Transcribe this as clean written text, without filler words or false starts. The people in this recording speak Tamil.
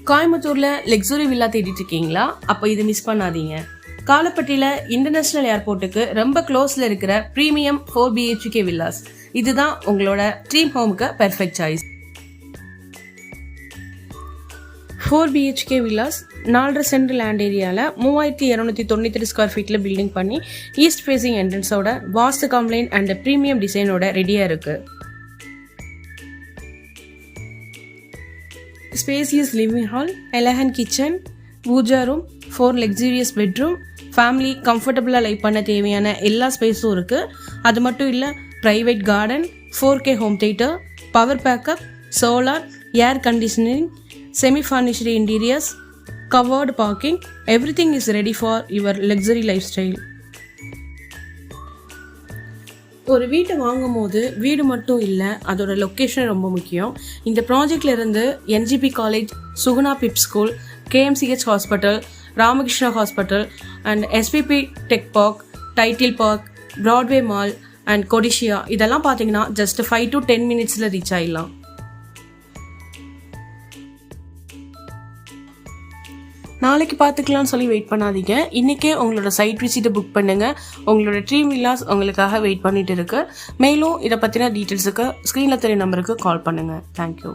கோயம்புத்தூர்ல லக்ஸுரி வில்லா தேடிட்டு இருக்கீங்களா? அப்ப இது மிஸ் பண்ணாதீங்க. காலப்பட்டியில இன்டர்நேஷனல் ஏர்போர்ட்டுக்கு ரொம்ப க்ளோஸ்ல இருக்கிற பிரீமியம் 4 BHK வில்லாஸ். இதுதான் உங்களோட ட்ரீம் ஹோமுக்கு perfect choice. 4 BHK villas 4.5 cent land ஏரியாவில் 3293 ஸ்கொயர் ஃபீட்டில் பில்டிங் பண்ணி ஈஸ்ட் ஃபேசிங் என்ட்ரன்ஸோட வாஸ்து கம்ப்ளைண்ட் அண்ட் ப்ரீமியம் டிசைனோட ரெடியாக இருக்கு. Spacious living hall, elegant kitchen, pooja room, 4 luxurious bedroom, family கம்ஃபர்டபுளாக லைஃப் பண்ண தேவையான எல்லா ஸ்பேஸும் இருக்குது. அது மட்டும் இல்லை, private garden, 4K home theatre, power backup, solar, air conditioning, semi furnished interiors, covered parking, everything is ready for your luxury life style. ஒரு வீட்டை வாங்கும் போது வீடு மட்டும் இல்லை, அதோட லொக்கேஷன் ரொம்ப முக்கியம். இந்த ப்ராஜெக்ட்ல இருந்து NGP college, Suguna PIP school, KMCH hospital, Ramakrishna hospital and SPP tech park, Tidel park, Broadway mall and Codissia இதெல்லாம் பார்த்தீங்கன்னா ஜஸ்ட் 5 to 10 மினிட்ஸில் ரீச் ஆகிடலாம். நாளைக்கு பார்த்துக்கலாம்னு சொல்லி வெயிட் பண்ணாதீங்க. இன்றைக்கே உங்களோட சைட் விசிட்டை புக் பண்ணுங்கள். உங்களோட ட்ரீம் வில்லாஸ் உங்களுக்காக வெயிட் பண்ணிட்டு இருக்கு. மேலும் இதை பற்றின டீட்டெயில்ஸுக்கு ஸ்க்ரீனில் தெரிய நம்பருக்கு கால் பண்ணுங்கள். தேங்க்யூ.